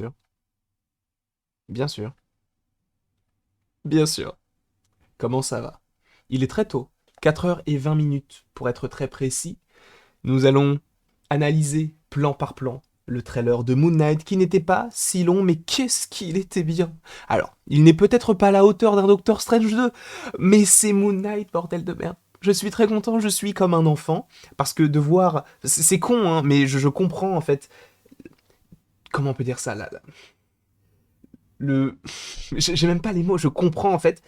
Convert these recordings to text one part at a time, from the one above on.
sûr, bien sûr, bien sûr. Comment ça va? Il est très tôt, 4h20 pour être très précis. Nous allons analyser plan par plan le trailer de Moon Knight qui n'était pas si long, mais qu'est-ce qu'il était bien. Alors, il n'est peut-être pas à la hauteur d'un Doctor Strange 2, mais c'est Moon Knight, bordel de merde. Je suis très content, je suis comme un enfant, parce que de voir... C'est con, hein, mais je comprends en fait... Comment on peut dire ça là, le... J'ai même pas les mots, je comprends en fait,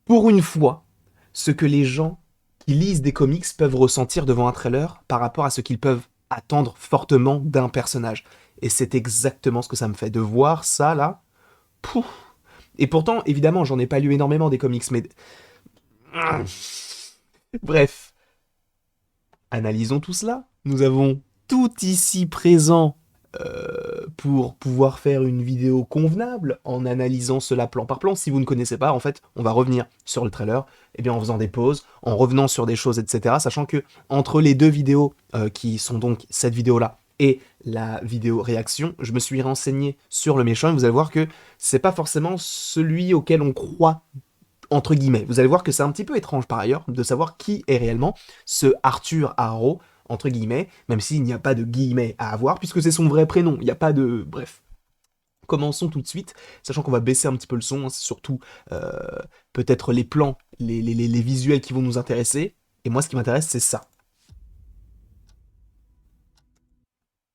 pour une fois, ce que les gens qui lisent des comics peuvent ressentir devant un trailer par rapport à ce qu'ils peuvent attendre fortement d'un personnage. Et c'est exactement ce que ça me fait de voir ça là. Pouf. Et pourtant, évidemment, j'en ai pas lu énormément des comics, mais bref, analysons tout cela. Nous avons tout ici présent pour pouvoir faire une vidéo convenable en analysant cela plan par plan. Si vous ne connaissez pas, en fait, on va revenir sur le trailer, et bien en faisant des pauses, en revenant sur des choses, etc. Sachant que entre les deux vidéos, qui sont donc cette vidéo-là et la vidéo réaction, je me suis renseigné sur le méchant et vous allez voir que c'est pas forcément celui auquel on croit entre guillemets. Vous allez voir que c'est un petit peu étrange par ailleurs de savoir qui est réellement ce Arthur Harrow, entre guillemets, même s'il n'y a pas de guillemets à avoir, puisque c'est son vrai prénom, il n'y a pas de... Bref. Commençons tout de suite, sachant qu'on va baisser un petit peu le son, hein, c'est surtout euh, peut-être les plans, les visuels qui vont nous intéresser, et moi ce qui m'intéresse c'est ça.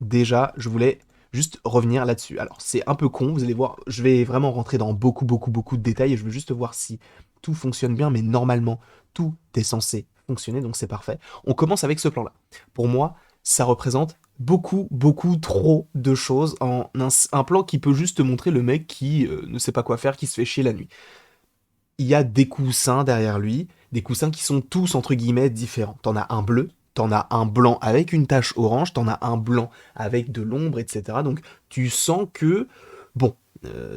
Déjà, je voulais juste revenir là-dessus. Alors, c'est un peu con, vous allez voir, je vais vraiment rentrer dans beaucoup de détails et je veux juste voir si tout fonctionne bien, mais normalement, tout est censé fonctionner, donc c'est parfait. On commence avec ce plan-là. Pour moi, ça représente beaucoup trop de choses en un plan qui peut juste montrer le mec qui ne sait pas quoi faire, qui se fait chier la nuit. Il y a des coussins derrière lui, des coussins qui sont tous entre guillemets différents. T'en as un bleu, t'en as un blanc avec une tache orange, t'en as un blanc avec de l'ombre, etc. Donc tu sens que, bon,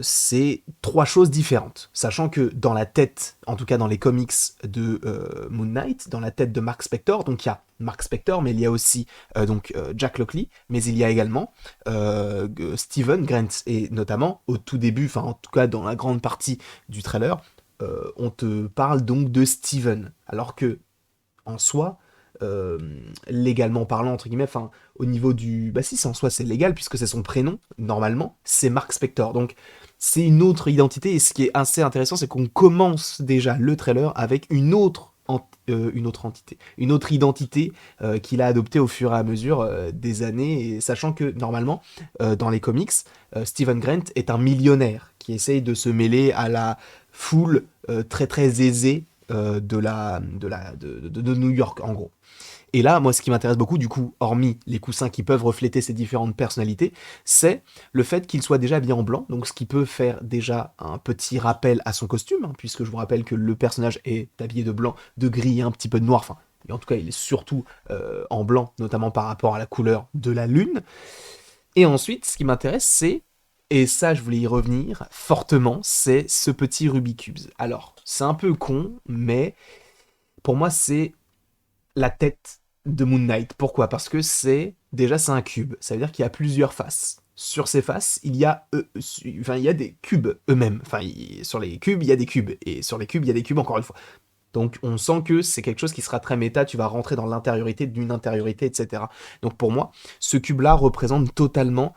c'est trois choses différentes. Sachant que dans la tête, en tout cas dans les comics de Moon Knight, dans la tête de Mark Spector, donc il y a Mark Spector, mais il y a aussi Jack Lockley, mais il y a également Steven Grant, et notamment au tout début, enfin en tout cas dans la grande partie du trailer, on te parle donc de Steven, alors que en soi, euh, légalement parlant entre guillemets, enfin au niveau du, bah si c'est en soi c'est légal puisque c'est son prénom normalement, c'est Mark Spector, donc c'est une autre identité et ce qui est assez intéressant c'est qu'on commence déjà le trailer avec une autre entité, une autre identité qu'il a adoptée au fur et à mesure des années, et sachant que normalement dans les comics, Steven Grant est un millionnaire qui essaye de se mêler à la foule très aisée de New York en gros. Et là, moi, ce qui m'intéresse beaucoup, du coup, hormis les coussins qui peuvent refléter ces différentes personnalités, c'est le fait qu'il soit déjà habillé en blanc, donc ce qui peut faire déjà un petit rappel à son costume, hein, puisque je vous rappelle que le personnage est habillé de blanc, de gris et un petit peu de noir, enfin, et en tout cas, il est surtout en blanc, notamment par rapport à la couleur de la lune. Et ensuite, ce qui m'intéresse, c'est, et ça je voulais y revenir fortement, c'est ce petit Rubik's Cube. Alors, c'est un peu con, mais pour moi, c'est la tête de Moon Knight. Pourquoi? Parce que déjà c'est un cube. Ça veut dire qu'il y a plusieurs faces. Sur ces faces, il y a des cubes eux-mêmes. Enfin, sur les cubes, il y a des cubes. Et sur les cubes, il y a des cubes encore une fois. Donc on sent que c'est quelque chose qui sera très méta, tu vas rentrer dans l'intériorité d'une intériorité, etc. Donc pour moi, ce cube-là représente totalement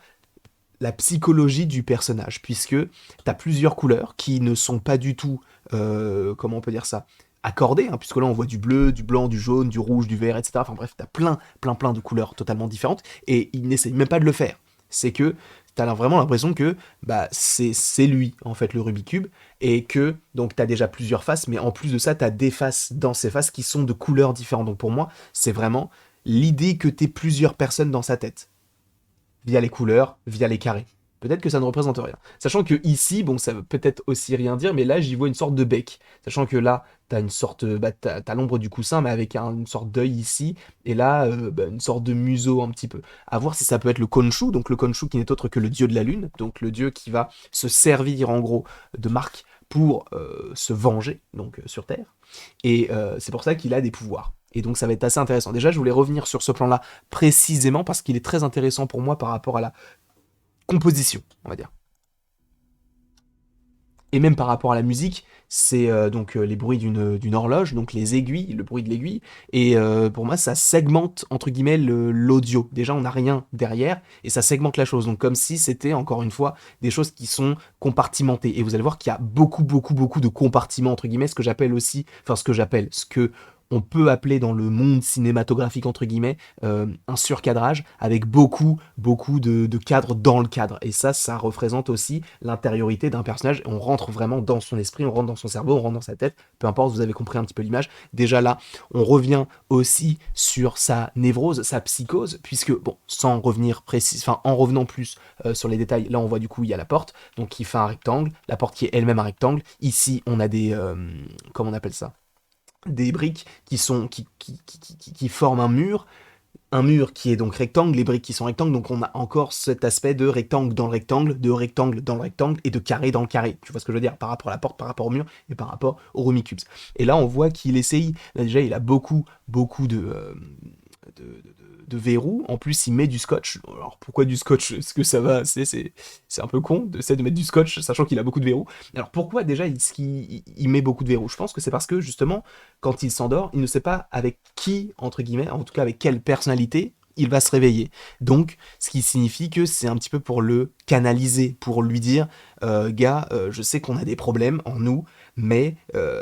la psychologie du personnage, puisque tu as plusieurs couleurs qui ne sont pas du tout, comment on peut dire ça, accordées, hein, puisque là on voit du bleu, du blanc, du jaune, du rouge, du vert, etc. Enfin bref, tu as plein de couleurs totalement différentes, et il n'essaye même pas de le faire. C'est que tu as vraiment l'impression que bah, c'est lui, en fait, le Rubik's Cube, et que donc tu as déjà plusieurs faces, mais en plus de ça, tu as des faces dans ces faces qui sont de couleurs différentes. Donc pour moi, c'est vraiment l'idée que tu plusieurs personnes dans sa tête via les couleurs, via les carrés. Peut-être que ça ne représente rien. Sachant que ici, bon, ça veut peut-être aussi rien dire, mais là, j'y vois une sorte de bec. Sachant que là, t'as une sorte, bah, t'as l'ombre du coussin, mais avec une sorte d'œil ici, et là, bah, une sorte de museau un petit peu. À voir si ça peut être le Khonshu, donc le Khonshu qui n'est autre que le dieu de la lune, donc le dieu qui va se servir en gros de Mark pour se venger, donc sur Terre. Et c'est pour ça qu'il a des pouvoirs. Et donc ça va être assez intéressant. Déjà, je voulais revenir sur ce plan-là précisément parce qu'il est très intéressant pour moi par rapport à la composition, on va dire. Et même par rapport à la musique, c'est donc les bruits d'une horloge, donc les aiguilles, le bruit de l'aiguille. Et pour moi, ça segmente, entre guillemets, l'audio. Déjà, on n'a rien derrière, et ça segmente la chose. Donc comme si c'était, encore une fois, des choses qui sont compartimentées. Et vous allez voir qu'il y a beaucoup, beaucoup, beaucoup de compartiments, entre guillemets, ce que j'appelle aussi, enfin ce que j'appelle, ce que on peut appeler dans le monde cinématographique, entre guillemets, un surcadrage, avec beaucoup, beaucoup de cadres dans le cadre. Et ça représente aussi l'intériorité d'un personnage. On rentre vraiment dans son esprit, on rentre dans son cerveau, on rentre dans sa tête, peu importe, vous avez compris un petit peu l'image. Déjà là, on revient aussi sur sa névrose, sa psychose, puisque, bon, sans revenir précis, enfin, en revenant plus sur les détails, là on voit du coup, il y a la porte, donc qui fait un rectangle, la porte qui est elle-même un rectangle. Ici, on a des, comment on appelle ça, des briques qui forment un mur qui est donc rectangle, les briques qui sont rectangles, donc on a encore cet aspect de rectangle dans le rectangle, de rectangle dans le rectangle, et de carré dans le carré. Tu vois ce que je veux dire? Par rapport à la porte, par rapport au mur, et par rapport au Rubik's Cube. Et là, on voit qu'il essaye, là déjà, il a beaucoup, beaucoup de verrous. En plus, il met du scotch. Alors, pourquoi du scotch? Est-ce que ça va? C'est un peu con d'essayer de mettre du scotch, sachant qu'il a beaucoup de verrous. Alors, pourquoi déjà il met beaucoup de verrous? Je pense que c'est parce que, justement, quand il s'endort, il ne sait pas avec qui, entre guillemets, en tout cas avec quelle personnalité, il va se réveiller. Donc, ce qui signifie que c'est un petit peu pour le canaliser, pour lui dire, gars, je sais qu'on a des problèmes en nous, mais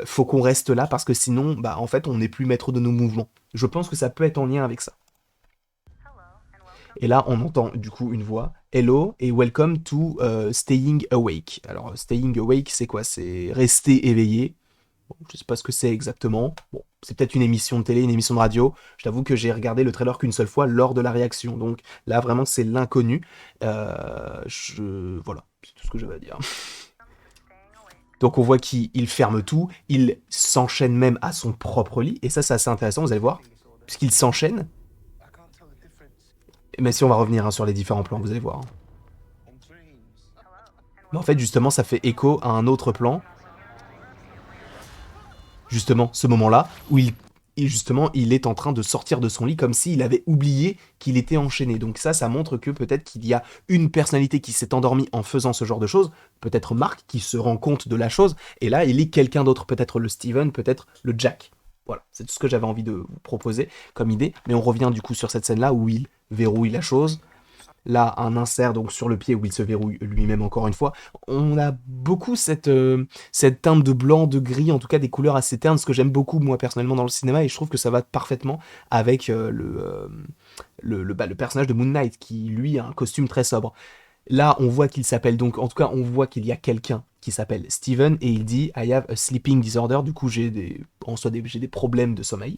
faut qu'on reste là parce que sinon, bah, en fait, on n'est plus maître de nos mouvements. Je pense que ça peut être en lien avec ça. Et là, on entend du coup une voix. Hello et welcome to Staying Awake. Alors, Staying Awake, c'est quoi? C'est rester éveillé. Bon, je sais pas ce que c'est exactement. Bon, c'est peut-être une émission de télé, une émission de radio. Je t'avoue que j'ai regardé le trailer qu'une seule fois lors de la réaction. Donc là, vraiment, c'est l'inconnu. Voilà, c'est tout ce que j'avais à dire. Donc on voit qu'il ferme tout, il s'enchaîne même à son propre lit, et ça c'est assez intéressant, vous allez voir, puisqu'il s'enchaîne, mais si on va revenir hein, sur les différents plans, vous allez voir. Mais en fait justement ça fait écho à un autre plan, justement ce moment-là, où justement il est en train de sortir de son lit comme s'il avait oublié qu'il était enchaîné. Donc ça montre que peut-être qu'il y a une personnalité qui s'est endormie en faisant ce genre de choses, peut-être Mark qui se rend compte de la chose, et là il est quelqu'un d'autre, peut-être le Steven, peut-être le Jack. Voilà, c'est tout ce que j'avais envie de vous proposer comme idée, mais on revient du coup sur cette scène-là où il verrouille la chose, là un insert donc sur le pied où il se verrouille lui-même encore une fois. On a beaucoup cette teinte de blanc, de gris, en tout cas des couleurs assez ternes, ce que j'aime beaucoup moi personnellement dans le cinéma, et je trouve que ça va parfaitement avec le personnage de Moon Knight qui lui a un costume très sobre. Là, on voit qu'il s'appelle donc, en tout cas, on voit qu'il y a quelqu'un qui s'appelle Steven et il dit I have a sleeping disorder. Du coup, j'ai des problèmes de sommeil.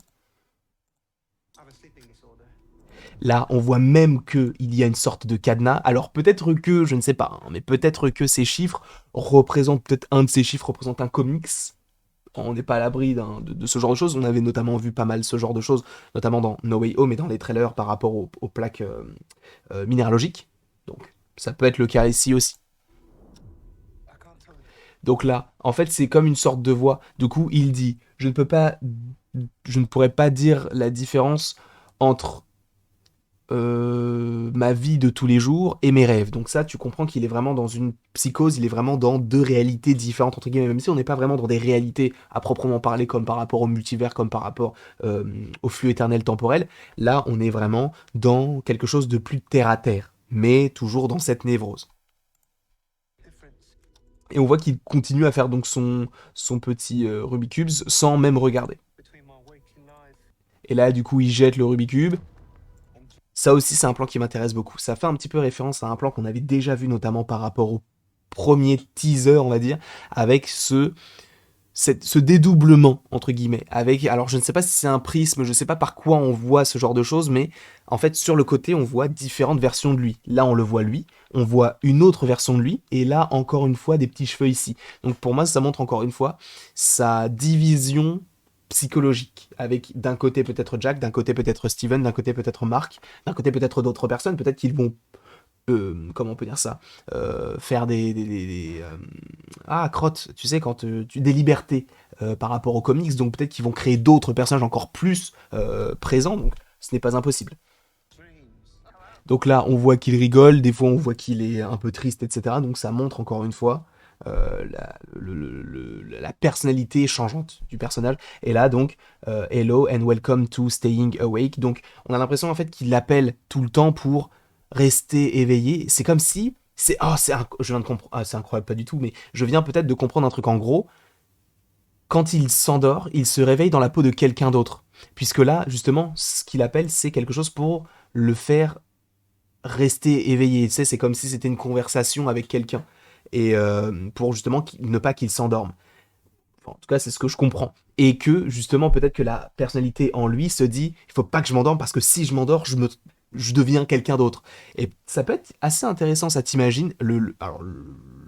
Là, on voit même qu'il y a une sorte de cadenas. Alors peut-être que, je ne sais pas, hein, mais peut-être que ces chiffres représentent, peut-être un de ces chiffres représente un comics. On n'est pas à l'abri de ce genre de choses. On avait notamment vu pas mal ce genre de choses, notamment dans No Way Home et dans les trailers par rapport aux plaques minéralogiques. Donc ça peut être le cas ici aussi. Donc là, en fait, c'est comme une sorte de voix. Du coup, il dit, je ne pourrais pas dire la différence entre ma vie de tous les jours et mes rêves. Donc ça, tu comprends qu'il est vraiment dans une psychose, il est vraiment dans deux réalités différentes, entre guillemets, même si on n'est pas vraiment dans des réalités à proprement parler, comme par rapport au multivers, comme par rapport euh, au flux éternel temporel. Là, on est vraiment dans quelque chose de plus terre à terre, mais toujours dans cette névrose. Et on voit qu'il continue à faire donc son petit Rubik's Cube sans même regarder. Et là, du coup, il jette le Rubik's Cube. Ça aussi, c'est un plan qui m'intéresse beaucoup. Ça fait un petit peu référence à un plan qu'on avait déjà vu, notamment par rapport au premier teaser, on va dire, avec ce dédoublement, entre guillemets. Avec, alors, je ne sais pas si c'est un prisme, je ne sais pas par quoi on voit ce genre de choses, mais en fait, sur le côté, on voit différentes versions de lui. Là, on le voit lui, on voit une autre version de lui, et là, encore une fois, des petits cheveux ici. Donc, pour moi, ça montre encore une fois sa division psychologique, avec d'un côté peut-être Jack, d'un côté peut-être Steven, d'un côté peut-être Mark, d'un côté peut-être d'autres personnes, peut-être qu'ils vont, comment on peut dire ça, faire ah, crotte, tu sais, quand des libertés par rapport aux comics, donc peut-être qu'ils vont créer d'autres personnages encore plus présents, donc ce n'est pas impossible. Donc là, on voit qu'il rigole, des fois on voit qu'il est un peu triste, etc. Donc ça montre encore une fois la personnalité changeante du personnage. Et là, donc, Hello and welcome to Staying Awake. Donc, on a l'impression en fait qu'il l'appelle tout le temps pour rester éveillé. C'est comme si. Je viens de comprendre. Ah, c'est incroyable, pas du tout, mais je viens peut-être de comprendre un truc en gros. Quand il s'endort, il se réveille dans la peau de quelqu'un d'autre. Puisque là, justement, ce qu'il appelle, c'est quelque chose pour le faire rester éveillé. Tu sais, c'est comme si c'était une conversation avec quelqu'un. Et pour justement ne pas qu'il s'endorme. Enfin, en tout cas, c'est ce que je comprends. Et que justement, peut-être que la personnalité en lui se dit, il faut pas que je m'endorme parce que si je m'endors, je deviens quelqu'un d'autre. Et ça peut être assez intéressant, ça t'imagine.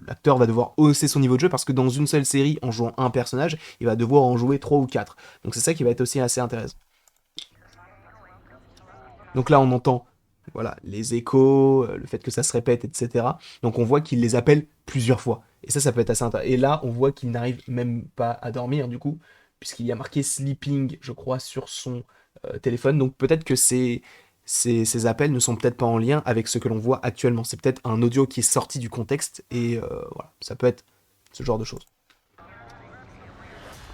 L'acteur va devoir hausser son niveau de jeu parce que dans une seule série, en jouant un personnage, il va devoir en jouer 3 ou 4. Donc c'est ça qui va être aussi assez intéressant. Donc là, on entend voilà, les échos, le fait que ça se répète, etc. Donc on voit qu'il les appelle plusieurs fois. Et ça peut être assez intéressant. Et là, on voit qu'il n'arrive même pas à dormir, du coup, puisqu'il y a marqué sleeping, je crois, sur son téléphone. Donc peut-être que ces appels ne sont peut-être pas en lien avec ce que l'on voit actuellement. C'est peut-être un audio qui est sorti du contexte, et voilà, ça peut être ce genre de choses.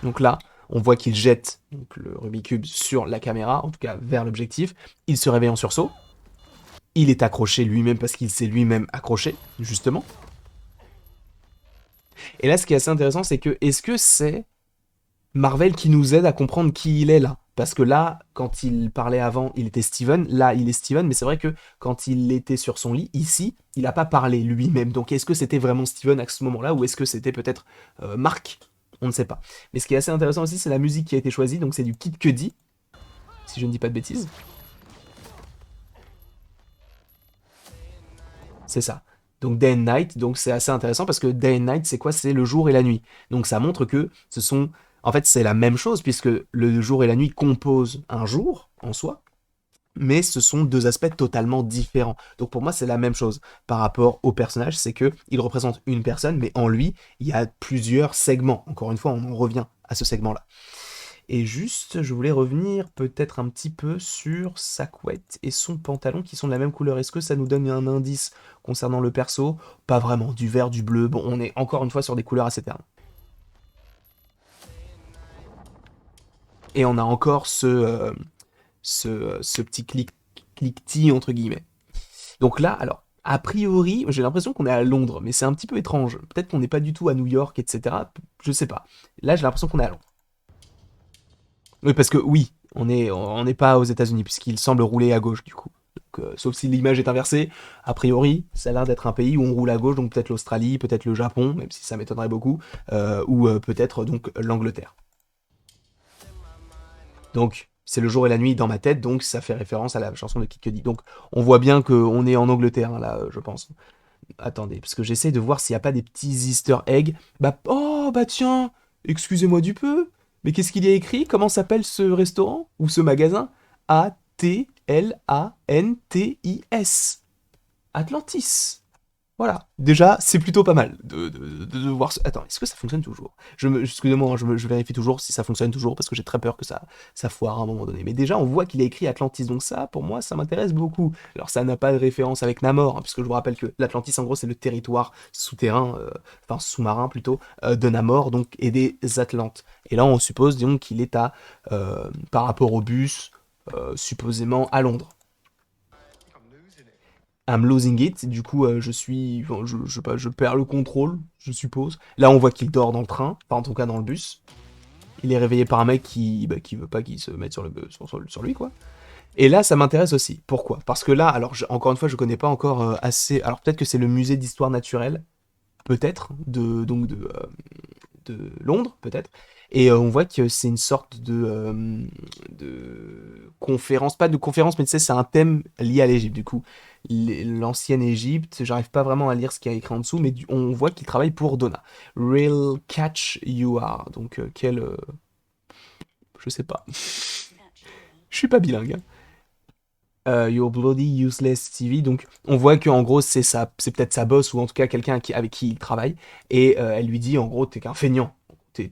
Donc là, on voit qu'il jette donc, le Rubik's Cube sur la caméra, en tout cas vers l'objectif. Il se réveille en sursaut. Il est accroché lui-même parce qu'il s'est lui-même accroché, justement. Et là, ce qui est assez intéressant, c'est que est-ce que c'est Marvel qui nous aide à comprendre qui il est là? Parce que là, quand il parlait avant, il était Steven. Là, il est Steven, mais c'est vrai que quand il était sur son lit, ici, il n'a pas parlé lui-même. Donc, est-ce que c'était vraiment Steven à ce moment-là ou est-ce que c'était peut-être Mark? On ne sait pas. Mais ce qui est assez intéressant aussi, c'est la musique qui a été choisie. Donc, c'est du Kid Cudi, si je ne dis pas de bêtises. C'est ça. Donc Day and Night, donc c'est assez intéressant parce que Day and Night, c'est quoi? C'est le jour et la nuit. Donc ça montre que ce sont... En fait, c'est la même chose puisque le jour et la nuit composent un jour en soi, mais ce sont deux aspects totalement différents. Donc pour moi, c'est la même chose par rapport au personnage, c'est que il représente une personne, mais en lui, il y a plusieurs segments. Encore une fois, on en revient à ce segment-là. Et juste, je voulais revenir peut-être un petit peu sur sa couette et son pantalon qui sont de la même couleur. Est-ce que ça nous donne un indice concernant le perso? Pas vraiment, du vert, du bleu. Bon, on est encore une fois sur des couleurs assez ternes. Et on a encore ce petit cliquetis entre guillemets. Donc là, alors, a priori, j'ai l'impression qu'on est à Londres, mais c'est un petit peu étrange. Peut-être qu'on n'est pas du tout à New York, etc. Je sais pas. Là, j'ai l'impression qu'on est à Londres. Oui, parce que oui, on n'est pas aux États-Unis, puisqu'il semble rouler à gauche, du coup. Donc, sauf si l'image est inversée, a priori, ça a l'air d'être un pays où on roule à gauche, donc peut-être l'Australie, peut-être le Japon, même si ça m'étonnerait beaucoup, ou peut-être donc l'Angleterre. Donc, c'est le jour et la nuit dans ma tête, donc ça fait référence à la chanson de Kid Cudi. Donc, on voit bien qu'on est en Angleterre, hein, là, je pense. Attendez, parce que j'essaie de voir s'il n'y a pas des petits easter eggs. Bah tiens, excusez-moi du peu, mais qu'est-ce qu'il y a écrit? Comment s'appelle ce restaurant? Ou ce magasin? Atlantis. Atlantis. Voilà. Déjà, c'est plutôt pas mal de voir... Attends, est-ce que ça fonctionne toujours? Excusez-moi, hein, je vérifie toujours si ça fonctionne toujours, parce que j'ai très peur que ça foire à un moment donné. Mais déjà, on voit qu'il a écrit Atlantis, donc ça, pour moi, ça m'intéresse beaucoup. Alors, ça n'a pas de référence avec Namor, hein, puisque je vous rappelle que l'Atlantis, en gros, c'est le territoire souterrain, enfin sous-marin plutôt, de Namor, donc, et des Atlantes. Et là, on suppose donc qu'il est par rapport au bus, supposément à Londres. I'm losing it, du coup je suis, enfin, je sais pas, je perds le contrôle, je suppose. Là on voit qu'il dort dans le train, enfin en tout cas dans le bus. Il est réveillé par un mec qui veut pas qu'il se mette sur lui quoi. Et là ça m'intéresse aussi. Pourquoi? Parce que là, alors encore une fois je connais pas encore assez. Alors peut-être que c'est le musée d'histoire naturelle, peut-être de Londres, peut-être. Et on voit que c'est une sorte de conférence, pas de conférence, mais tu sais, c'est un thème lié à l'Égypte. Du coup, l'ancienne Égypte, j'arrive pas vraiment à lire ce qu'il y a écrit en dessous, mais on voit qu'il travaille pour Donna. Real catch you are. Donc, je sais pas. Je suis pas bilingue, hein. Your Bloody Useless TV. Donc, on voit qu'en gros, c'est peut-être sa boss ou en tout cas quelqu'un avec qui il travaille. Et elle lui dit, en gros, t'es qu'un feignant. T'es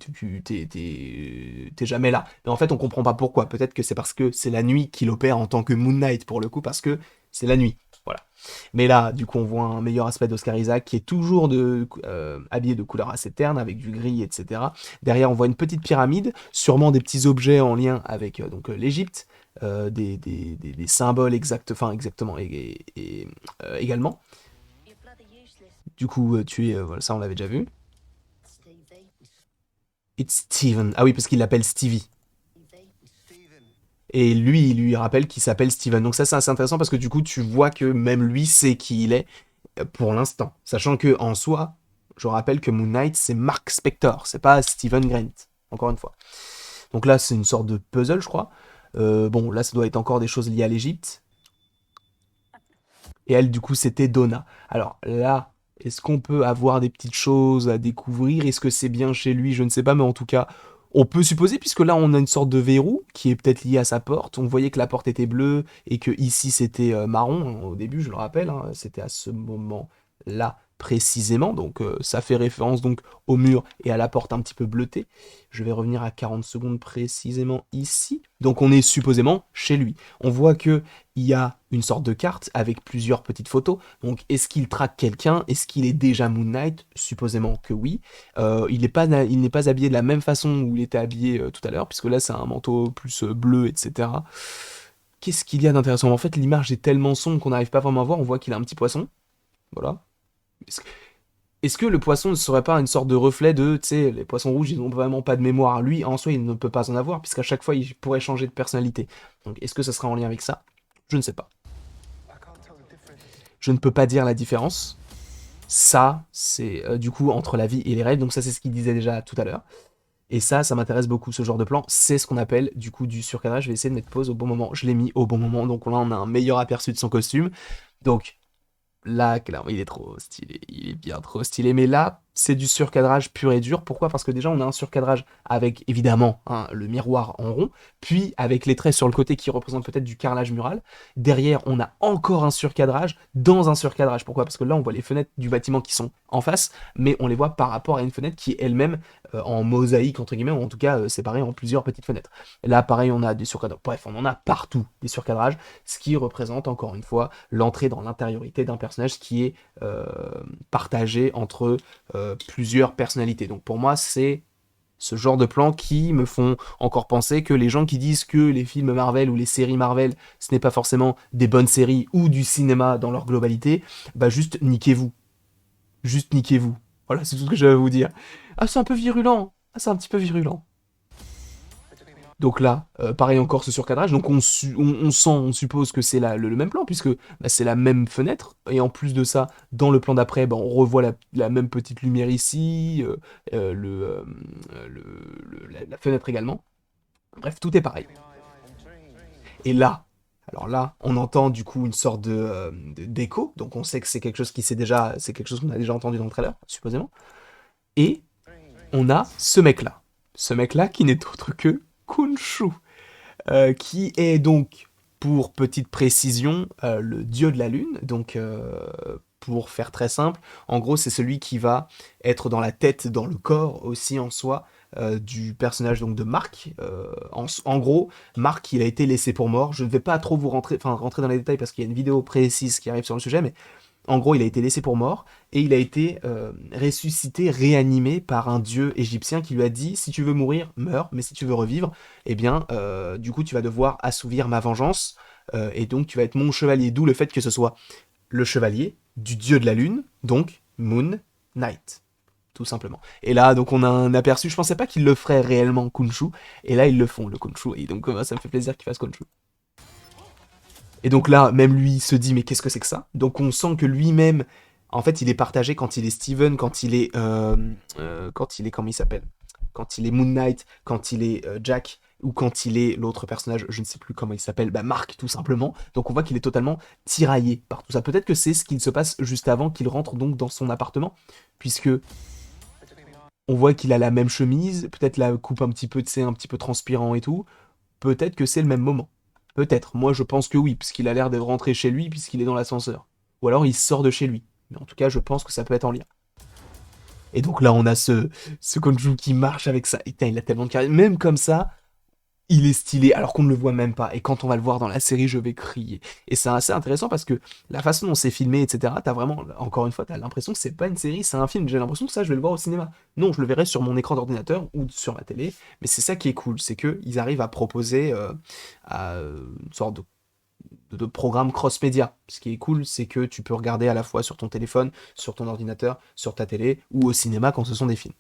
jamais là. Mais en fait, on comprend pas pourquoi. Peut-être que c'est parce que c'est la nuit qu'il opère en tant que Moon Knight pour le coup, parce que c'est la nuit. Voilà. Mais là, du coup, on voit un meilleur aspect d'Oscar Isaac qui est toujours habillé de couleurs assez ternes, avec du gris, etc. Derrière, on voit une petite pyramide, sûrement des petits objets en lien avec l'Égypte, des symboles exactement, également. Du coup, voilà, ça on l'avait déjà vu. It's Steven. Ah oui, parce qu'il l'appelle Stevie. Et lui, il lui rappelle qu'il s'appelle Steven. Donc ça, c'est assez intéressant parce que du coup, tu vois que même lui sait qui il est pour l'instant. Sachant que en soi, je rappelle que Moon Knight, c'est Mark Spector, c'est pas Steven Grant. Encore une fois. Donc là, c'est une sorte de puzzle, je crois. Bon, là, ça doit être encore des choses liées à l'Égypte. Et elle, du coup, c'était Donna. Alors là, est-ce qu'on peut avoir des petites choses à découvrir? Est-ce que c'est bien chez lui? Je ne sais pas, mais en tout cas, on peut supposer, puisque là, on a une sorte de verrou qui est peut-être lié à sa porte. On voyait que la porte était bleue et que ici, c'était marron. Hein, au début, je le rappelle, hein, c'était à ce moment-là précisément. Donc, ça fait référence donc au mur et à la porte un petit peu bleutée. Je vais revenir à 40 secondes précisément ici. Donc, on est supposément chez lui. On voit que il y a une sorte de carte avec plusieurs petites photos. Donc, est-ce qu'il traque quelqu'un? Est-ce qu'il est déjà Moon Knight? Supposément que oui. Il n'est pas habillé de la même façon où il était habillé tout à l'heure, puisque là, c'est un manteau plus bleu, etc. Qu'est-ce qu'il y a d'intéressant? En fait, l'image est tellement sombre qu'on n'arrive pas vraiment à voir. On voit qu'il a un petit poisson. Voilà. Est-ce que, est-ce que le poisson ne serait pas une sorte de reflet de, tu sais, les poissons rouges, ils n'ont vraiment pas de mémoire. Lui, en soi, il ne peut pas en avoir, puisqu'à chaque fois, il pourrait changer de personnalité. Donc, est-ce que ça sera en lien avec ça? Je ne sais pas. Je ne peux pas dire la différence. Ça, c'est du coup entre la vie et les rêves. Donc ça, c'est ce qu'il disait déjà tout à l'heure. Et ça m'intéresse beaucoup, ce genre de plan. C'est ce qu'on appelle du coup du surcadrage. Je vais essayer de mettre pause au bon moment. Je l'ai mis au bon moment. Donc là, on a un meilleur aperçu de son costume. Donc là, clairement, il est trop stylé. Il est bien trop stylé. Mais là, c'est du surcadrage pur et dur. Pourquoi? Parce que déjà, on a un surcadrage avec, évidemment, hein, le miroir en rond, puis avec les traits sur le côté qui représentent peut-être du carrelage mural. Derrière, on a encore un surcadrage dans un surcadrage. Pourquoi? Parce que là, on voit les fenêtres du bâtiment qui sont en face, mais on les voit par rapport à une fenêtre qui est elle-même en mosaïque, entre guillemets, ou en tout cas séparée en plusieurs petites fenêtres. Et là, pareil, on a des surcadrages. Bref, on en a partout des surcadrages, ce qui représente, encore une fois, l'entrée dans l'intériorité d'un personnage qui est partagé entre plusieurs personnalités. Donc pour moi, c'est ce genre de plans qui me font encore penser que les gens qui disent que les films Marvel ou les séries Marvel, ce n'est pas forcément des bonnes séries ou du cinéma dans leur globalité, bah juste niquez-vous. Juste niquez-vous. Voilà, c'est tout ce que j'avais à vous dire. Ah, c'est un peu virulent. Ah, c'est un petit peu virulent. Donc là, pareil encore ce surcadrage, donc on sent, on suppose que c'est le même plan, puisque bah, c'est la même fenêtre, et en plus de ça, dans le plan d'après, bah, on revoit la même petite lumière ici, la fenêtre également. Bref, tout est pareil. Et là, alors là, on entend du coup une sorte d'écho, donc on sait que c'est quelque chose qu'on a déjà entendu dans le trailer, supposément. Et on a ce mec-là. Ce mec-là qui n'est autre que Khonshu. Qui est donc, pour petite précision, le dieu de la lune. Donc, pour faire très simple, en gros, c'est celui qui va être dans la tête, dans le corps aussi en soi, du personnage donc de Mark. En gros, Mark, il a été laissé pour mort. Je ne vais pas trop rentrer dans les détails parce qu'il y a une vidéo précise qui arrive sur le sujet, mais en gros, il a été laissé pour mort et il a été ressuscité, réanimé par un dieu égyptien qui lui a dit si tu veux mourir, meurs, mais si tu veux revivre, eh bien, du coup, tu vas devoir assouvir ma vengeance et donc tu vas être mon chevalier. D'où le fait que ce soit le chevalier du dieu de la lune, donc Moon Knight, tout simplement. Et là, donc, on a un aperçu. Je pensais pas qu'ils le feraient réellement Khonshu, et là, ils le font, le Khonshu. Et donc, ça me fait plaisir qu'ils fassent Khonshu. Et donc là, même lui se dit, mais qu'est-ce que c'est que ça? Donc on sent que lui-même, en fait, il est partagé quand il est Steven, comment il s'appelle? Quand il est Moon Knight, quand il est Jack, ou quand il est l'autre personnage, je ne sais plus comment il s'appelle, bah Mark tout simplement. Donc on voit qu'il est totalement tiraillé par tout ça. Peut-être que c'est ce qu'il se passe juste avant qu'il rentre donc dans son appartement, puisque on voit qu'il a la même chemise, peut-être la coupe un petit peu, tu sais, un petit peu transpirant et tout. Peut-être que c'est le même moment. Peut-être. Moi, je pense que oui, puisqu'il a l'air de rentrer chez lui, puisqu'il est dans l'ascenseur. Ou alors, il sort de chez lui. Mais en tout cas, je pense que ça peut être en lien. Et donc là, on a ce Konju qui marche avec ça. Et putain, il a tellement de charisme. Même comme ça, il est stylé alors qu'on ne le voit même pas. Et quand on va le voir dans la série, je vais crier. Et c'est assez intéressant parce que la façon dont c'est filmé, etc., t'as vraiment, encore une fois, t'as l'impression que c'est pas une série, c'est un film. J'ai l'impression que ça, je vais le voir au cinéma. Non, je le verrai sur mon écran d'ordinateur ou sur ma télé. Mais c'est ça qui est cool, c'est qu'ils arrivent à proposer une sorte de programme cross-média. Ce qui est cool, c'est que tu peux regarder à la fois sur ton téléphone, sur ton ordinateur, sur ta télé ou au cinéma quand ce sont des films.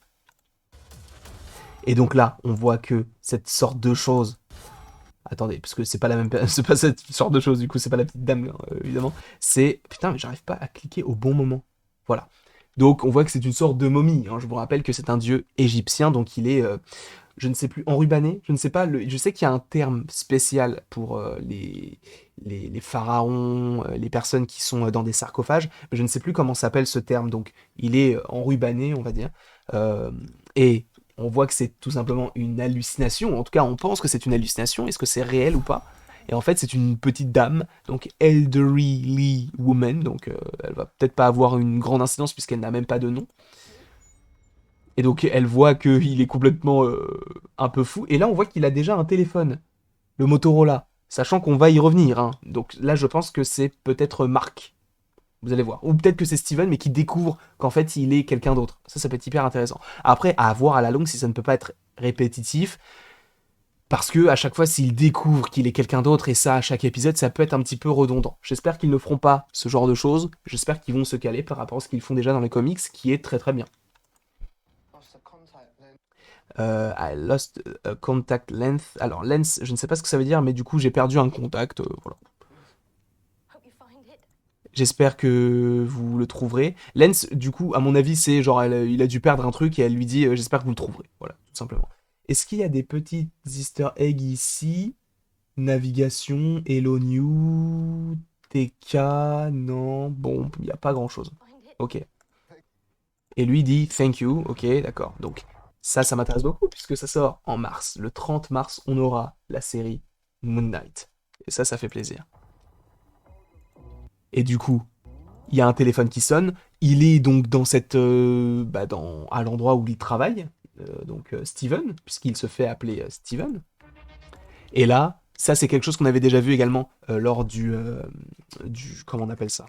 Et donc là, on voit que cette sorte de chose. Attendez, parce que c'est pas la même, c'est pas cette sorte de chose, du coup, c'est pas la petite dame, évidemment. C'est, putain, mais j'arrive pas à cliquer au bon moment. Voilà. Donc, on voit que c'est une sorte de momie, hein. Je vous rappelle que c'est un dieu égyptien, donc il est, je ne sais plus, enrubanné. Je ne sais pas, je sais qu'il y a un terme spécial pour les pharaons, les personnes qui sont dans des sarcophages, mais je ne sais plus comment s'appelle ce terme. Donc, il est enrubanné, on va dire. Euh, et on voit que c'est tout simplement une hallucination. En tout cas, on pense que c'est une hallucination. Est-ce que c'est réel ou pas? Et en fait, c'est une petite dame, donc elderly woman, donc elle va peut-être pas avoir une grande incidence puisqu'elle n'a même pas de nom. Et donc elle voit qu'il est complètement un peu fou. Et là, on voit qu'il a déjà un téléphone, le Motorola, sachant qu'on va y revenir, hein. Donc là, je pense que c'est peut-être Mark. Vous allez voir. Ou peut-être que c'est Steven, mais qui découvre qu'en fait, il est quelqu'un d'autre. Ça peut être hyper intéressant. Après, à voir à la longue si ça ne peut pas être répétitif. Parce que à chaque fois, s'il découvre qu'il est quelqu'un d'autre, et ça à chaque épisode, ça peut être un petit peu redondant. J'espère qu'ils ne feront pas ce genre de choses. J'espère qu'ils vont se caler par rapport à ce qu'ils font déjà dans les comics, qui est très très bien. I lost a contact length. Alors, lens, je ne sais pas ce que ça veut dire, mais du coup, j'ai perdu un contact. Voilà. J'espère que vous le trouverez. Lens, du coup, à mon avis, c'est genre, il a dû perdre un truc et elle lui dit j'espère que vous le trouverez. Voilà, tout simplement. Est-ce qu'il y a des petits easter eggs ici? Navigation, Hello New, TK, non. Bon, il n'y a pas grand chose. Ok. Et lui dit thank you, ok, d'accord. Donc ça m'intéresse beaucoup puisque ça sort en mars. Le 30 mars, on aura la série Moon Knight. Et ça fait plaisir. Et du coup, il y a un téléphone qui sonne. Il est donc dans cette, à l'endroit où il travaille, Steven, puisqu'il se fait appeler Steven. Et là, ça c'est quelque chose qu'on avait déjà vu également lors comment on appelle ça,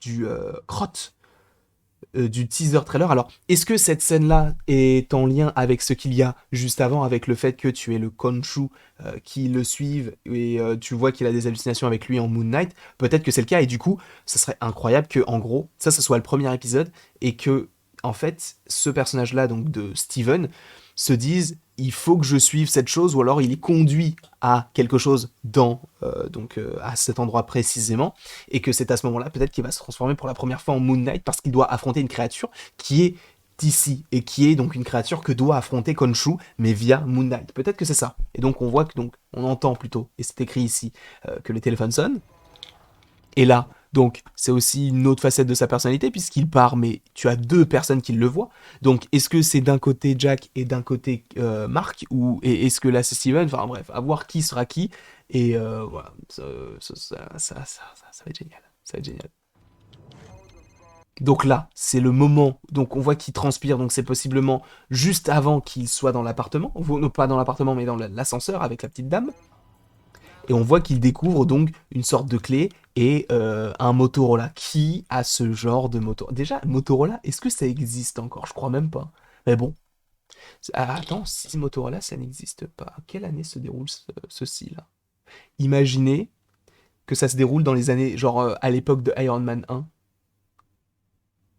du crotte du teaser trailer. Alors, est-ce que cette scène-là est en lien avec ce qu'il y a juste avant, avec le fait que tu es le Khonshu qui le suive et tu vois qu'il a des hallucinations avec lui en Moon Knight? Peut-être que c'est le cas et du coup, ça serait incroyable que, en gros, ça soit le premier épisode et que, en fait, ce personnage-là, donc de Steven, se dise il faut que je suive cette chose ou alors il est conduit à quelque chose à cet endroit précisément et que c'est à ce moment-là peut-être qu'il va se transformer pour la première fois en Moon Knight parce qu'il doit affronter une créature qui est ici et qui est donc une créature que doit affronter Khonshu mais via Moon Knight. Peut-être que c'est ça. Et donc on voit que donc on entend plutôt et c'est écrit ici que le téléphone sonne et là, donc, c'est aussi une autre facette de sa personnalité, puisqu'il part, mais tu as deux personnes qui le voient. Donc, est-ce que c'est d'un côté Jack et d'un côté Mark, ou est-ce que là c'est Steven? Enfin bref, à voir qui sera qui. Et voilà, ça va être génial. Ça va être génial. Donc là, c'est le moment. Donc on voit qu'il transpire, donc c'est possiblement juste avant qu'il soit dans l'appartement. Non, pas dans l'appartement, mais dans l'ascenseur avec la petite dame. Et on voit qu'il découvre donc une sorte de clé et un Motorola. Qui a ce genre de moto? Déjà, Motorola, est-ce que ça existe encore? Je crois même pas. Mais bon. Ah, attends, si Motorola, ça n'existe pas. Quelle année se déroule ceci là? Imaginez que ça se déroule dans les années, genre à l'époque de Iron Man 1.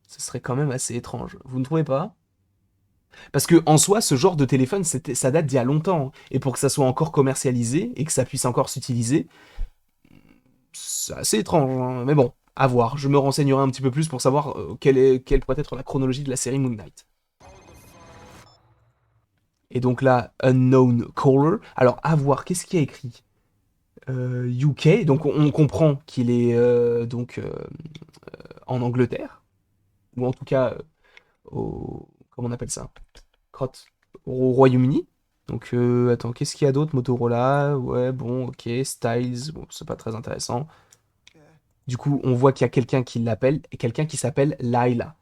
Ce serait quand même assez étrange. Vous ne trouvez pas? Parce que en soi, ce genre de téléphone, ça date d'il y a longtemps. Et pour que ça soit encore commercialisé et que ça puisse encore s'utiliser, c'est assez étrange, hein. Mais bon, à voir. Je me renseignerai un petit peu plus pour savoir quelle pourrait être la chronologie de la série Moon Knight. Et donc là, Unknown Caller. Alors, à voir, qu'est-ce qu'il y a écrit UK, donc on comprend qu'il est en Angleterre, ou en tout cas comment on appelle ça? Crotte, au Royaume-Uni. Donc, attends, qu'est-ce qu'il y a d'autre? Motorola, ouais, bon, ok, Styles, bon, c'est pas très intéressant. Du coup, on voit qu'il y a quelqu'un qui l'appelle, et quelqu'un qui s'appelle Laila.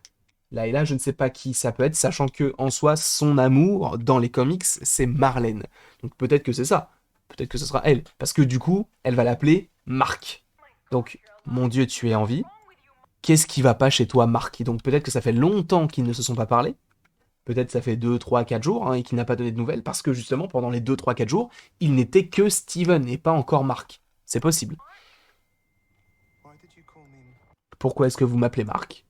Layla, je ne sais pas qui ça peut être, sachant que en soi, son amour dans les comics, c'est Marlène. Donc peut-être que c'est ça. Peut-être que ce sera elle. Parce que du coup, elle va l'appeler Marc. Donc, mon Dieu, tu es en vie. Qu'est-ce qui va pas chez toi, Marc? Et donc peut-être que ça fait longtemps qu'ils ne se sont pas parlé. Peut-être ça fait 2, 3, 4 jours hein, et qu'il n'a pas donné de nouvelles parce que justement, pendant les 2, 3, 4 jours, il n'était que Steven et pas encore Marc. C'est possible. Pourquoi est-ce que vous m'appelez Marc?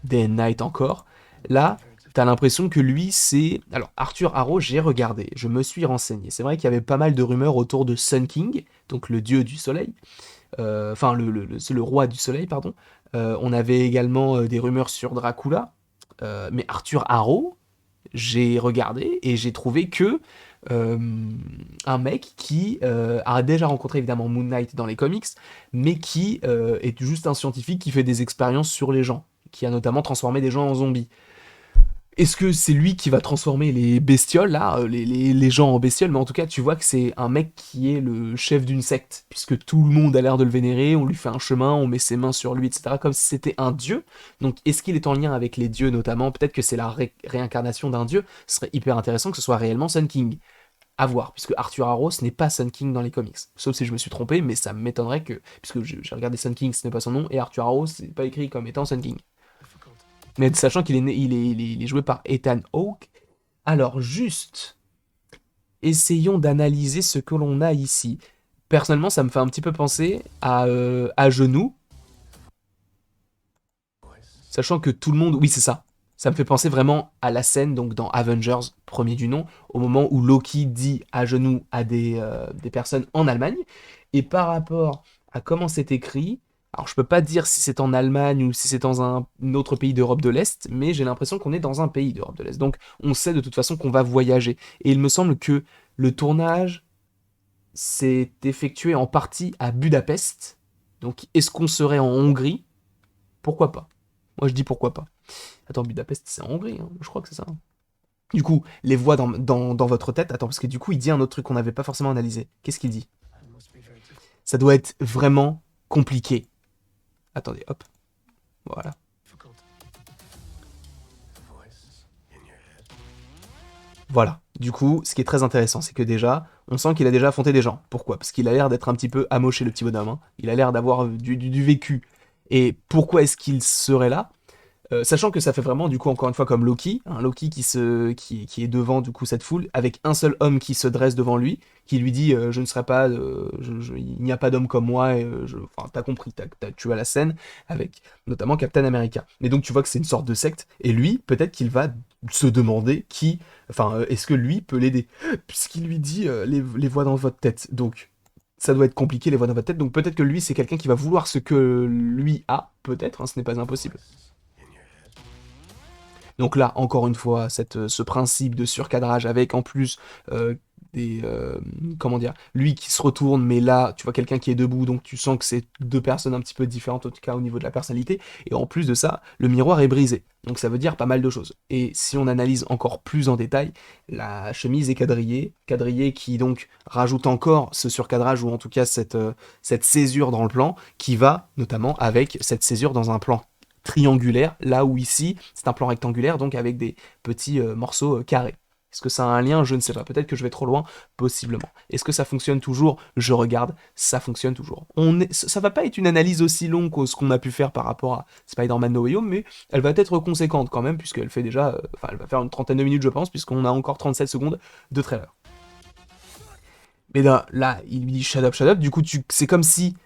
Day and Night encore. Là, t'as l'impression que lui, c'est... Alors, Arthur Harrow, j'ai regardé, je me suis renseigné. C'est vrai qu'il y avait pas mal de rumeurs autour de Sun King, donc le dieu du soleil. Enfin, c'est le roi du soleil, pardon. On avait également des rumeurs sur Dracula. Mais Arthur Harrow, j'ai regardé et j'ai trouvé que euh, un mec qui a déjà rencontré évidemment Moon Knight dans les comics, mais qui est juste un scientifique qui fait des expériences sur les gens, qui a notamment transformé des gens en zombies. Est-ce que c'est lui qui va transformer les bestioles, là, les gens en bestioles? Mais en tout cas, tu vois que c'est un mec qui est le chef d'une secte, puisque tout le monde a l'air de le vénérer, on lui fait un chemin, on met ses mains sur lui, etc., comme si c'était un dieu. Donc, est-ce qu'il est en lien avec les dieux, notamment? Peut-être que c'est la réincarnation d'un dieu. Ce serait hyper intéressant que ce soit réellement Sun King. À voir, puisque Arthur Harrow, ce n'est pas Sun King dans les comics. Sauf si je me suis trompé, mais ça m'étonnerait que... Puisque j'ai regardé Sun King, ce n'est pas son nom, et Arthur Harrow, c'est pas écrit comme étant Sun King. Mais sachant qu'il est, il est joué par Ethan Hawke, alors juste, essayons d'analyser ce que l'on a ici. Personnellement, ça me fait un petit peu penser à Genoux, sachant que tout le monde... Oui, c'est ça. Ça me fait penser vraiment à la scène, donc dans Avengers, premier du nom, au moment où Loki dit à genoux à des personnes en Allemagne. Et par rapport à comment c'est écrit, alors je peux pas dire si c'est en Allemagne ou si c'est dans un autre pays d'Europe de l'Est, mais j'ai l'impression qu'on est dans un pays d'Europe de l'Est. Donc on sait de toute façon qu'on va voyager. Et il me semble que le tournage s'est effectué en partie à Budapest. Donc est-ce qu'on serait en Hongrie? Pourquoi pas? Moi je dis pourquoi pas. Attends, Budapest, c'est en Hongrie, hein, je crois que c'est ça. Du coup, les voix dans votre tête, attends, parce que du coup, il dit un autre truc qu'on n'avait pas forcément analysé. Qu'est-ce qu'il dit? Ça doit être vraiment compliqué. Attendez, hop, voilà. Voilà. Du coup, ce qui est très intéressant, c'est que déjà, on sent qu'il a déjà affronté des gens. Pourquoi? Parce qu'il a l'air d'être un petit peu amoché, le petit bonhomme. Hein. Il a l'air d'avoir du vécu. Et pourquoi est-ce qu'il serait là? Sachant que ça fait vraiment, du coup, encore une fois, comme Loki, un Loki qui est devant, du coup, cette foule, avec un seul homme qui se dresse devant lui, qui lui dit Je ne serai pas, il n'y a pas d'homme comme moi, et enfin, t'as compris, tu as la scène, avec notamment Captain America. Mais donc, tu vois que c'est une sorte de secte, et lui, peut-être qu'il va se demander est-ce que lui peut l'aider puisqu'il lui dit les voix dans votre tête. Donc, ça doit être compliqué, les voix dans votre tête, donc peut-être que lui, c'est quelqu'un qui va vouloir ce que lui a, peut-être, hein, ce n'est pas impossible. Donc là, encore une fois, ce principe de surcadrage avec en plus euh, comment dire, lui qui se retourne, mais là, tu vois quelqu'un qui est debout, donc tu sens que c'est deux personnes un petit peu différentes, en tout cas au niveau de la personnalité. Et en plus de ça, le miroir est brisé. Donc ça veut dire pas mal de choses. Et si on analyse encore plus en détail, la chemise est quadrillée, quadrillée qui donc rajoute encore ce surcadrage, ou en tout cas cette césure dans le plan, qui va notamment avec cette césure dans un plan triangulaire, là où ici, c'est un plan rectangulaire, donc avec des petits morceaux carrés. Est-ce que ça a un lien? Je ne sais pas. Peut-être que je vais trop loin, possiblement. Est-ce que ça fonctionne toujours? Je regarde, ça fonctionne toujours. Ça va pas être une analyse aussi longue que ce qu'on a pu faire par rapport à Spider-Man No Way Home, mais elle va être conséquente quand même, puisqu'elle fait déjà... Enfin, elle va faire une trentaine de minutes, je pense, puisqu'on a encore 37 secondes de trailer. Mais là, il lui dit shut up, du coup, c'est comme si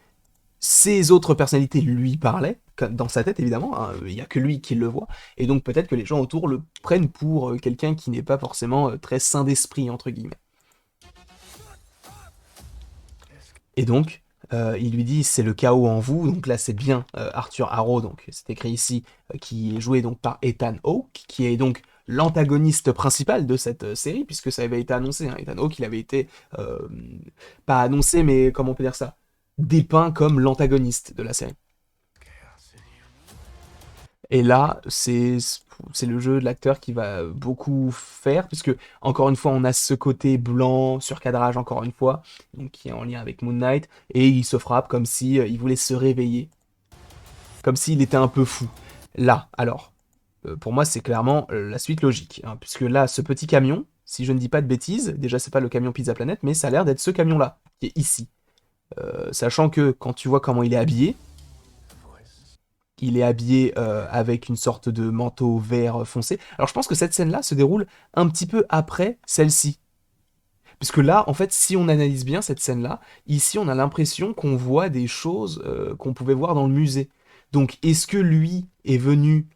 ses autres personnalités lui parlaient, dans sa tête évidemment, hein, il n'y a que lui qui le voit, et donc peut-être que les gens autour le prennent pour quelqu'un qui n'est pas forcément très sain d'esprit, entre guillemets. Et donc, il lui dit c'est le chaos en vous, donc là c'est bien Arthur Harrow, donc c'est écrit ici, qui est joué donc par Ethan Hawke, qui est donc l'antagoniste principal de cette série, puisque ça avait été annoncé, hein. Ethan Hawke, il avait été, pas annoncé, mais comment on peut dire ça, dépeint comme l'antagoniste de la série. Et là, c'est le jeu de l'acteur qui va beaucoup faire, puisque encore une fois, on a ce côté blanc, surcadrage encore une fois, donc qui est en lien avec Moon Knight, et il se frappe comme si il voulait se réveiller, comme s'il était un peu fou. Là, alors, pour moi, c'est clairement la suite logique, hein, puisque là, ce petit camion, si je ne dis pas de bêtises, déjà, c'est pas le camion Pizza Planet, mais ça a l'air d'être ce camion-là, qui est ici. Sachant que, quand tu vois comment il est habillé avec une sorte de manteau vert foncé. Alors, je pense que cette scène-là se déroule un petit peu après celle-ci. Parce que là, en fait, si on analyse bien cette scène-là, ici, on a l'impression qu'on voit des choses qu'on pouvait voir dans le musée. Donc, est-ce que lui est venu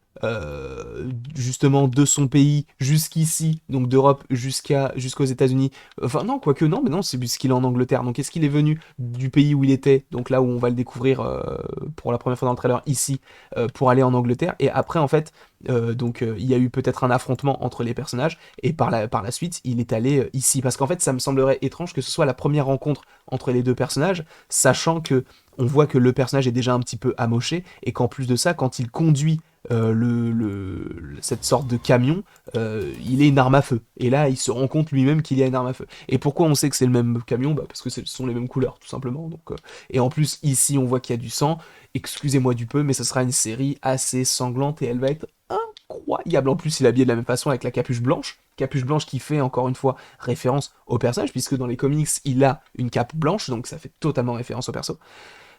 justement de son pays jusqu'ici, donc d'Europe jusqu'aux États-Unis? Enfin, non, quoique non, mais non, c'est puisqu'il est en Angleterre. Donc, est-ce qu'il est venu du pays où il était, donc là où on va le découvrir pour la première fois dans le trailer, ici, pour aller en Angleterre? Et après, en fait, il y a eu peut-être un affrontement entre les personnages et par la suite, il est allé ici. Parce qu'en fait, ça me semblerait étrange que ce soit la première rencontre entre les deux personnages, sachant que on voit que le personnage est déjà un petit peu amoché, et qu'en plus de ça, quand il conduit cette sorte de camion, il est une arme à feu. Et là, il se rend compte lui-même qu'il y a une arme à feu. Et pourquoi on sait que c'est le même camion? Bah, parce que ce sont les mêmes couleurs, tout simplement. Et en plus, ici, on voit qu'il y a du sang. Excusez-moi du peu, mais ce sera une série assez sanglante et elle va être incroyable. En plus, il est habillé de la même façon avec la capuche blanche. Capuche blanche qui fait encore une fois référence au personnage, puisque dans les comics, il a une cape blanche, donc ça fait totalement référence au perso.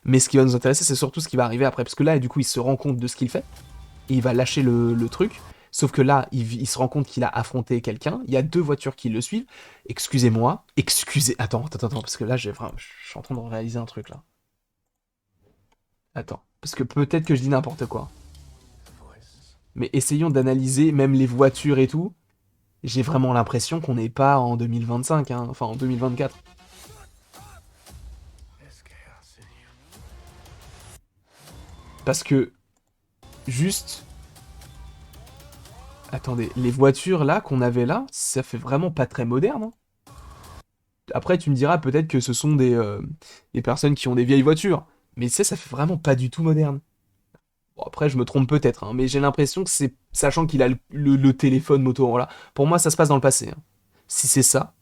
Mais ce qui va nous intéresser, c'est surtout ce qui va arriver après, parce que là, du coup, il se rend compte de ce qu'il fait, et il va lâcher le truc. Sauf que là, il se rend compte qu'il a affronté quelqu'un. Il y a deux voitures qui le suivent. Excusez-moi. Attends, parce que là, je suis en train de réaliser un truc, là. Attends. Parce que peut-être que je dis n'importe quoi. Mais essayons d'analyser même les voitures et tout. J'ai vraiment l'impression qu'on n'est pas en 2025, hein. Enfin en 2024. Parce que, juste... Attendez, les voitures là qu'on avait là, ça fait vraiment pas très moderne, hein. Après, tu me diras peut-être que ce sont des personnes qui ont des vieilles voitures. Mais tu sais, ça fait vraiment pas du tout moderne. Bon, après, je me trompe peut-être, hein, mais j'ai l'impression que c'est... Sachant qu'il a le téléphone Motorola, pour moi, ça se passe dans le passé, hein. Si c'est ça,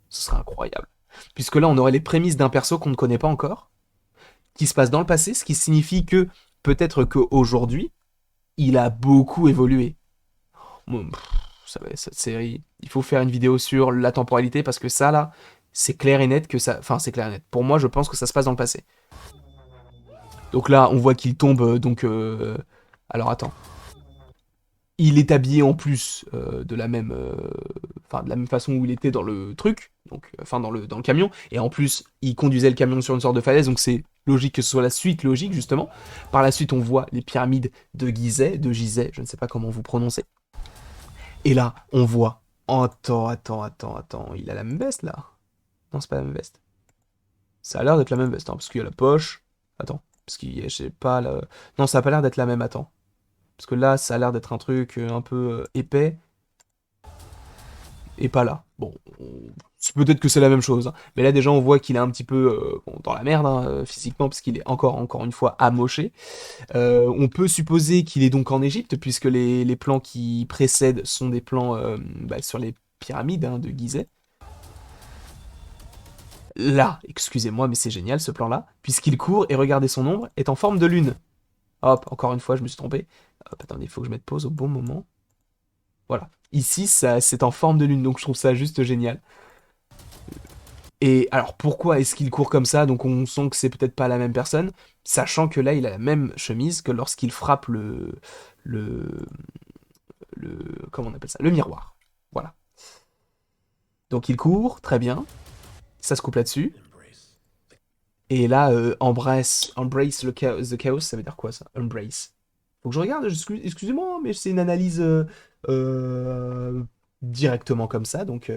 ce serait incroyable. Puisque là, on aurait les prémices d'un perso qu'on ne connaît pas encore, qui se passe dans le passé, ce qui signifie que peut-être qu'aujourd'hui, il a beaucoup évolué. Bon, ça va, cette série, il faut faire une vidéo sur la temporalité parce que ça là, c'est clair et net que ça. Enfin, c'est clair et net. Pour moi, je pense que ça se passe dans le passé. Donc là, on voit qu'il tombe. Alors attends. Il est habillé en plus de la même façon où il était dans le truc, donc, enfin dans le camion, et en plus il conduisait le camion sur une sorte de falaise, donc c'est logique que ce soit la suite logique justement. Par la suite, on voit les pyramides de Gizeh, je ne sais pas comment vous prononcez. Et là, on voit. Attends, il a la même veste là? Non, c'est pas la même veste. Ça a l'air d'être la même veste, hein, parce qu'il y a la poche. Attends, parce qu'il y a, je sais pas, non, ça a pas l'air d'être la même, attends. Parce que là, ça a l'air d'être un truc un peu épais, et pas là. Bon, c'est peut-être que c'est la même chose, hein. Mais là, déjà, on voit qu'il est un petit peu bon, dans la merde, hein, physiquement, parce qu'il est encore une fois amoché. On peut supposer qu'il est donc en Égypte, puisque les plans qui précèdent sont des plans sur les pyramides hein, de Gizeh. Là, excusez-moi, mais c'est génial ce plan-là, puisqu'il court et regardez son ombre est en forme de lune. Hop, encore une fois, je me suis trompé. Hop, attendez, il faut que je mette pause au bon moment. Voilà. Ici, ça, c'est en forme de lune, donc je trouve ça juste génial. Et alors, pourquoi est-ce qu'il court comme ça? Donc on sent que c'est peut-être pas la même personne, sachant que là, il a la même chemise que lorsqu'il frappe le, comment on appelle ça? Le miroir. Voilà. Donc il court, très bien. Ça se coupe là-dessus. Et là, embrace the chaos, ça veut dire quoi ça? Embrace. Faut que je regarde, excusez-moi, mais c'est une analyse euh, directement comme ça. Donc,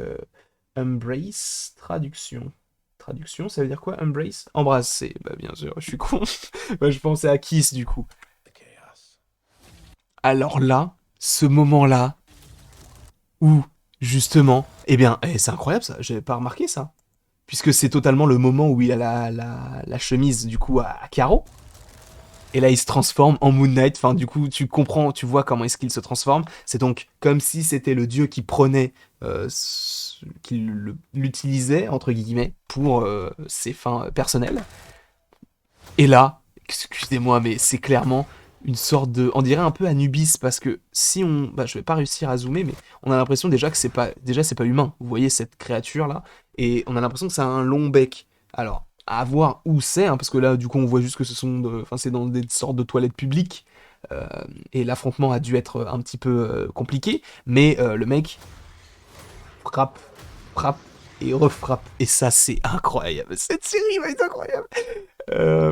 embrace, traduction. Traduction, ça veut dire quoi? Embrace? Embrasser. Bah, bien sûr, je suis con. Bah, je pensais à kiss du coup. Alors là, ce moment-là, où, justement, c'est incroyable ça, j'avais pas remarqué ça. Puisque c'est totalement le moment où il a la chemise, du coup, à carreaux. Et là, il se transforme en Moon Knight. Enfin, du coup, tu comprends, tu vois comment est-ce qu'il se transforme. C'est donc comme si c'était le dieu qui prenait, qui l'utilisait, entre guillemets, pour ses fins personnelles. Et là, excusez-moi, mais c'est clairement une sorte de, on dirait un peu Anubis, parce que si on, bah, je vais pas réussir à zoomer, mais on a l'impression déjà que c'est pas humain. Vous voyez cette créature là, et on a l'impression que ça a un long bec. Alors, à voir où c'est, hein, parce que là, du coup, on voit juste que enfin, c'est dans des sortes de toilettes publiques, euh, et l'affrontement a dû être un petit peu compliqué, mais le mec frappe, frappe et refrappe, et ça, c'est incroyable. Cette série va être incroyable.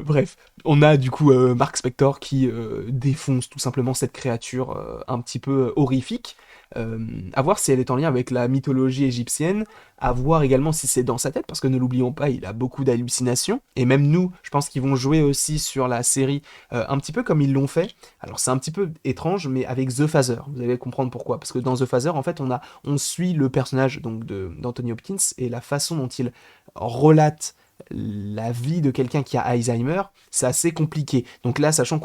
Bref, on a du coup Mark Spector qui défonce tout simplement cette créature un petit peu horrifique. À voir si elle est en lien avec la mythologie égyptienne, à voir également si c'est dans sa tête, parce que ne l'oublions pas, il a beaucoup d'hallucinations, et même nous, je pense qu'ils vont jouer aussi sur la série, un petit peu comme ils l'ont fait. Alors c'est un petit peu étrange, mais avec The Phaser, vous allez comprendre pourquoi, parce que dans The Phaser, en fait, on suit le personnage donc d'Anthony Hopkins, et la façon dont il relate la vie de quelqu'un qui a Alzheimer, c'est assez compliqué. Donc là, sachant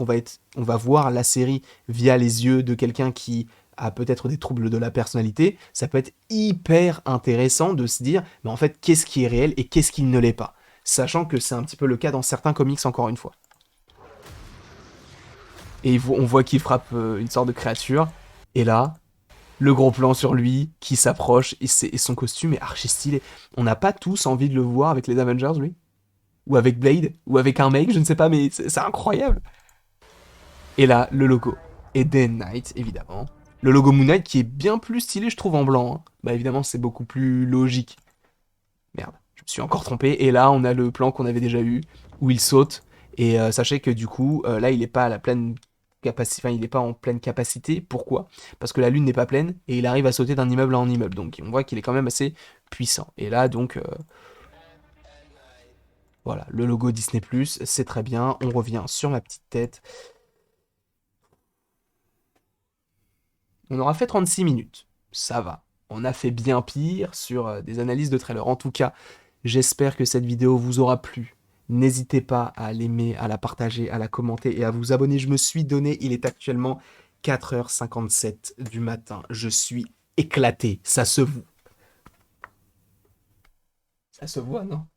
on va voir la série via les yeux de quelqu'un qui a peut-être des troubles de la personnalité, ça peut être hyper intéressant de se dire, mais en fait, qu'est-ce qui est réel et qu'est-ce qui ne l'est pas. Sachant que c'est un petit peu le cas dans certains comics, encore une fois. Et on voit qu'il frappe une sorte de créature, et là, le gros plan sur lui qui s'approche, et son costume est archi stylé. On n'a pas tous envie de le voir avec les Avengers, lui? Ou avec Blade, ou avec un mec, je ne sais pas, mais c'est incroyable. Et là, le logo. Et Day and Night, évidemment. Le logo Moon Knight qui est bien plus stylé, je trouve, en blanc. Hein. Bah évidemment, c'est beaucoup plus logique. Merde, je me suis encore trompé. Et là, on a le plan qu'on avait déjà eu, où il saute. Et sachez que du coup, là, il n'est pas à la pleine capacité, enfin, il n'est pas en pleine capacité. Pourquoi? Parce que la lune n'est pas pleine et il arrive à sauter d'un immeuble en immeuble. Donc on voit qu'il est quand même assez puissant. Et là, donc, voilà, le logo Disney+, c'est très bien. On revient sur ma petite tête. On aura fait 36 minutes. Ça va. On a fait bien pire sur des analyses de trailers. En tout cas, j'espère que cette vidéo vous aura plu. N'hésitez pas à l'aimer, à la partager, à la commenter et à vous abonner. Je me suis donné, il est actuellement 4h57 du matin. Je suis éclaté. Ça se voit, non?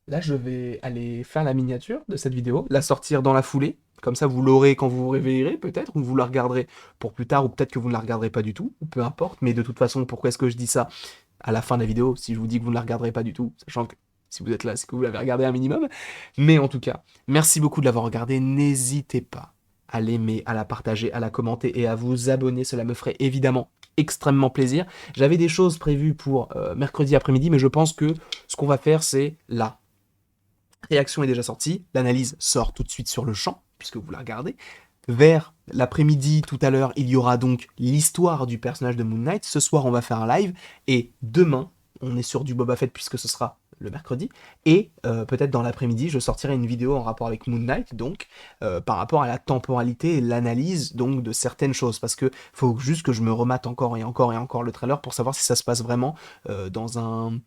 Là, je vais aller faire la miniature de cette vidéo, la sortir dans la foulée. Comme ça, vous l'aurez quand vous vous réveillerez, peut-être, ou vous la regarderez pour plus tard, ou peut-être que vous ne la regarderez pas du tout, ou peu importe. Mais de toute façon, pourquoi est-ce que je dis ça à la fin de la vidéo, si je vous dis que vous ne la regarderez pas du tout, sachant que si vous êtes là, c'est que vous l'avez regardé un minimum. Mais en tout cas, merci beaucoup de l'avoir regardé. N'hésitez pas à l'aimer, à la partager, à la commenter et à vous abonner. Cela me ferait évidemment extrêmement plaisir. J'avais des choses prévues pour mercredi après-midi, mais je pense que ce qu'on va faire, c'est là. Réaction est déjà sortie, l'analyse sort tout de suite sur le champ, puisque vous la regardez. Vers l'après-midi, tout à l'heure, il y aura donc l'histoire du personnage de Moon Knight. Ce soir, on va faire un live. Et demain, on est sur du Boba Fett, puisque ce sera le mercredi. Et peut-être dans l'après-midi, je sortirai une vidéo en rapport avec Moon Knight, donc par rapport à la temporalité et l'analyse donc de certaines choses. Parce que faut juste que je me remate encore et encore et encore le trailer pour savoir si ça se passe vraiment dans un...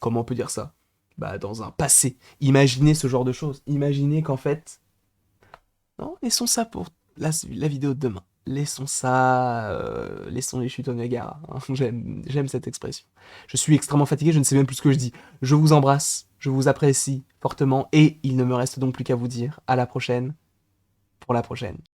Comment on peut dire ça? Bah, dans un passé. Imaginez ce genre de choses. Imaginez qu'en fait... Non, laissons ça pour la vidéo de demain. Laissons ça... laissons les chutes au Niagara. Hein. J'aime cette expression. Je suis extrêmement fatigué, je ne sais même plus ce que je dis. Je vous embrasse, je vous apprécie fortement, et il ne me reste donc plus qu'à vous dire à la prochaine, pour la prochaine.